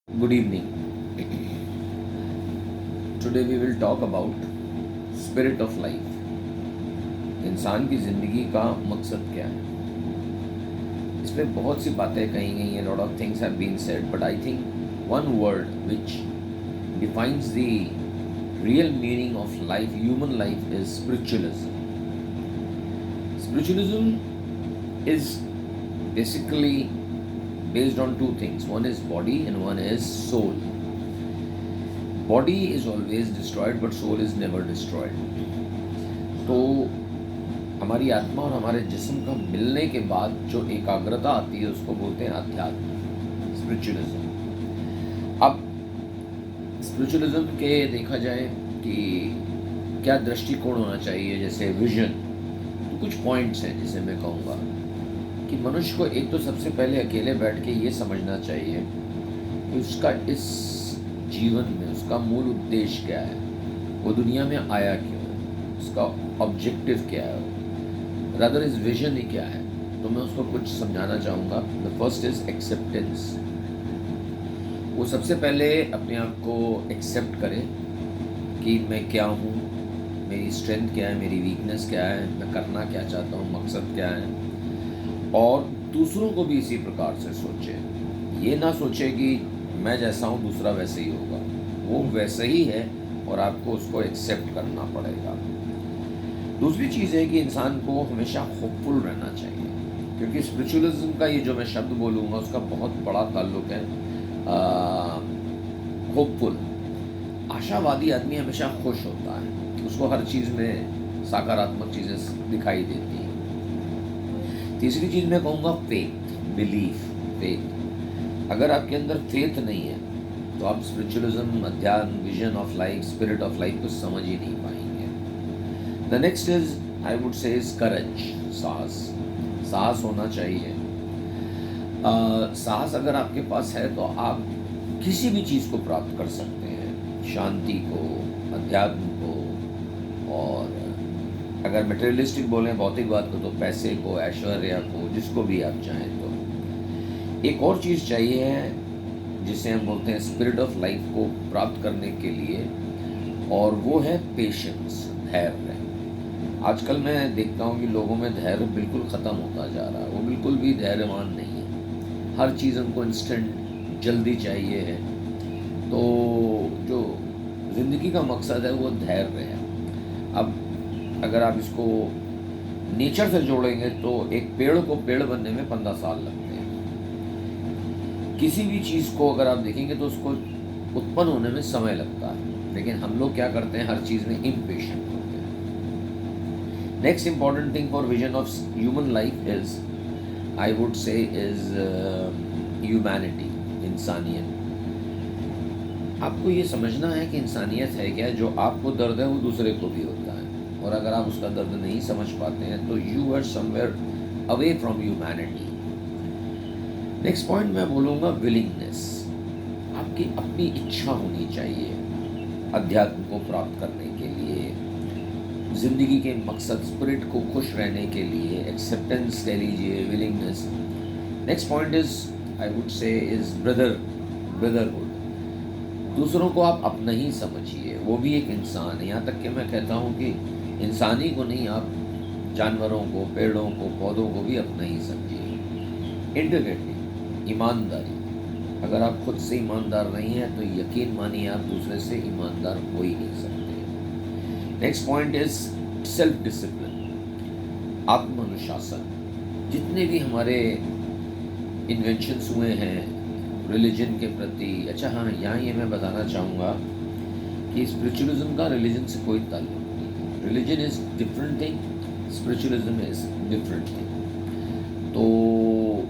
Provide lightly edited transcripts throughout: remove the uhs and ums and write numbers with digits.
Good evening. Today we will talk about spirit of life. इंसान की ज़िंदगी का मकसद क्या है? इस पे बहुत सी बातें कही गई हैं. Lot of things have been said, but I think one word which defines the real meaning of life, human life, is spiritualism. Spiritualism is basically based on two things. One is body and one is soul. Body is always destroyed, but soul is never destroyed. तो हमारी आत्मा और हमारे जिस्म का मिलने के बाद जो एकाग्रता आती है उसको बोलते हैं अध्यात्म, स्पिरिचुअलिज्म. अब स्पिरिचुअलिज्म के देखा जाए कि क्या दृष्टिकोण होना चाहिए, जैसे विजन, तो कुछ पॉइंट्स हैं जिसे मैं कहूँगा कि मनुष्य को एक तो सबसे पहले अकेले बैठ के ये समझना चाहिए कि उसका इस जीवन में उसका मूल उद्देश्य क्या है, वो दुनिया में आया क्यों है, उसका ऑब्जेक्टिव क्या है, रादर इज विजन ही क्या है. तो मैं उसको कुछ समझाना चाहूँगा. The first is acceptance. वो सबसे पहले अपने आप को एक्सेप्ट करे कि मैं क्या हूँ, मेरी स्ट्रेंथ क्या है, मेरी वीकनेस क्या है, मैं करना क्या चाहता हूँ, मकसद क्या है. और दूसरों को भी इसी प्रकार से सोचे. ये ना सोचे कि मैं जैसा हूँ दूसरा वैसे ही होगा. वो वैसे ही है और आपको उसको एक्सेप्ट करना पड़ेगा. दूसरी चीज़ है कि इंसान को हमेशा होपफुल रहना चाहिए, क्योंकि स्पिरिचुअलिज्म का ये जो मैं शब्द बोलूँगा उसका बहुत बड़ा ताल्लुक है होपफुल. आशावादी आदमी हमेशा खुश होता है, उसको हर चीज़ में सकारात्मक चीज़ें दिखाई देती हैं. तीसरी चीज़ मैं कहूँगा फेथ, बिलीफ, फेथ. अगर आपके अंदर फेथ नहीं है तो आप स्पिरिचुअलिज्म, अध्यात्म, vision of life, spirit of life को समझ ही नहीं पाएंगे. The next is, I would say, is करेज, साहस. साहस होना चाहिए. साहस अगर आपके पास है तो आप किसी भी चीज़ को प्राप्त कर सकते हैं, शांति को, अध्यात्म को, और अगर मटेरियलिस्टिक बोलें, भौतिक बात को, तो पैसे को, ऐश्वर्य को, जिसको भी आप चाहें. तो एक और चीज़ चाहिए है जिसे हम बोलते हैं स्पिरिट ऑफ लाइफ को प्राप्त करने के लिए, और वो है पेशेंस, धैर्य. आजकल मैं देखता हूँ कि लोगों में धैर्य बिल्कुल ख़त्म होता जा रहा है. वो बिल्कुल भी धैर्यवान नहीं है. हर चीज़ उनको इंस्टेंट, जल्दी चाहिए है. तो जो ज़िंदगी का मकसद है वो धैर्य है. अब अगर आप इसको नेचर से जोड़ेंगे तो एक पेड़ को पेड़ बनने में 15 साल लगते हैं. किसी भी चीज़ को अगर आप देखेंगे तो उसको उत्पन्न होने में समय लगता है, लेकिन हम लोग क्या करते हैं, हर चीज़ में इम्पेशेंट होते हैं. Next important thing for vision of human life is, I would say, is humanity, इंसानियत. आपको ये समझना है कि इंसानियत है क्या. जो आपको दर्द है वो दूसरे को भी होता है, और अगर आप उसका दर्द नहीं समझ पाते हैं तो you are somewhere away from humanity. Next point मैं बोलूँगा विलिंगनेस. आपकी अपनी इच्छा होनी चाहिए अध्यात्म को प्राप्त करने के लिए, ज़िंदगी के मकसद, स्पिरिट को खुश रहने के लिए. एक्सेप्टेंस कह लीजिए, willingness. Next point is, I would say, is brotherhood. दूसरों को आप अपना ही समझिए, वो भी एक इंसान है. यहाँ तक कि मैं कहता हूँ कि इंसानी को नहीं, आप जानवरों को, पेड़ों को, पौधों को भी अपना ही समझिए. इंटीग्रिटी, ईमानदारी. अगर आप खुद से ईमानदार नहीं हैं तो यकीन मानिए आप दूसरे से ईमानदार हो ही नहीं सकते. Next point is self discipline, आत्मानुशासन. जितने भी हमारे इन्वेंशंस हुए हैं रिलीजन के प्रति, अच्छा हाँ, यहाँ ये मैं बताना चाहूँगा कि स्पिरिचुअलिज्म का रिलीजन से कोई ताल्लुक नहीं. Religion is different thing, spiritualism is different thing. तो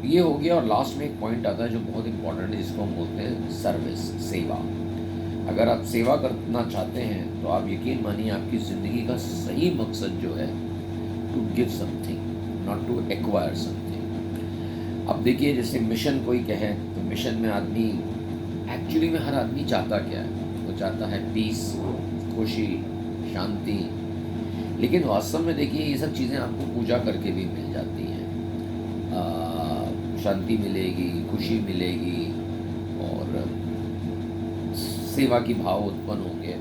ये हो गया. और लास्ट में एक पॉइंट आता है जो बहुत इंपॉर्टेंट है, जिसको हम बोलते हैं सर्विस, सेवा. अगर आप सेवा करना चाहते हैं तो आप यकीन मानिए आपकी ज़िंदगी का सही मकसद जो है, to give something, not to acquire something. अब देखिए, जैसे मिशन कोई कहे तो मिशन में आदमी, एक्चुअली में हर आदमी चाहता क्या है, वो चाहता है पीस, खुशी, शांति. लेकिन वास्तव में देखिए ये सब चीज़ें आपको पूजा करके भी मिल जाती हैं. शांति मिलेगी, खुशी मिलेगी, और सेवा की भाव उत्पन्न होंगे।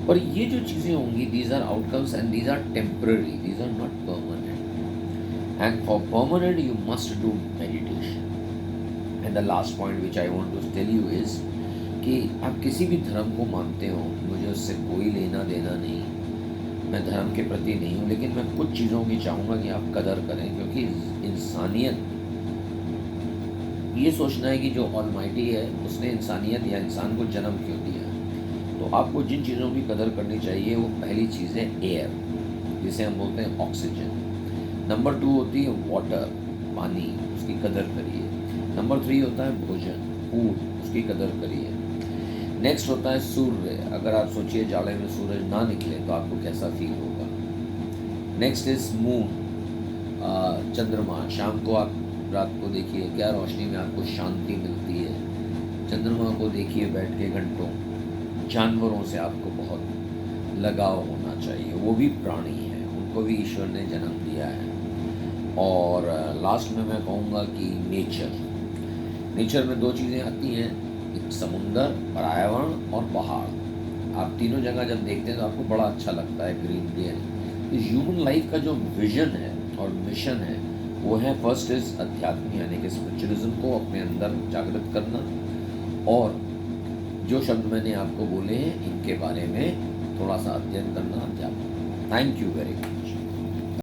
और ये जो चीज़ें होंगी, these are outcomes and these are temporary, these are not permanent. And for permanent you must do meditation. And the last point which I want to tell you is कि आप किसी भी धर्म को मानते हो, मुझे उससे कोई लेना देना नहीं, मैं धर्म के प्रति नहीं हूँ, लेकिन मैं कुछ चीज़ों की चाहूँगा कि आप कदर करें, क्योंकि इंसानियत, ये सोचना है कि जो ऑलमाइटी है उसने इंसानियत या इंसान को जन्म क्यों दिया है। तो आपको जिन चीज़ों की कदर करनी चाहिए, वो पहली चीज़ है एयर, जिसे हम बोलते हैं ऑक्सीजन। नंबर 2 होती है वाटर, पानी, उसकी कदर करिए। नंबर 3 होता है भोजन, फूड, उसकी कदर करिए। नेक्स्ट होता है सूर्य। अगर आप सोचिए जाड़े में सूरज ना निकले तो आपको कैसा फील होगा। नेक्स्ट इज मून, चंद्रमा। शाम को आप रात को देखिए, क्या रोशनी में आपको शांति मिलती है। चंद्रमा को देखिए बैठ के घंटों। जानवरों से आपको बहुत लगाव होना चाहिए, वो भी प्राणी हैं, उनको भी ईश्वर ने जन्म दिया है। और लास्ट में मैं कहूँगा कि नेचर में 2 चीज़ें आती हैं, एक समुंदर, पर्यावरण और पहाड़। आप तीनों जगह जब देखते हैं तो आपको बड़ा अच्छा लगता है, ग्रीनरी है। तो ह्यूमन लाइफ का जो विजन है और मिशन है, वो है फर्स्ट इज अध्यात्म, यानी कि स्पिरिचुअलिज्म को अपने अंदर जागृत करना। और जो शब्द मैंने आपको बोले हैं, इनके बारे में थोड़ा सा अध्ययन करना, अध्यात्म। Thank you very much.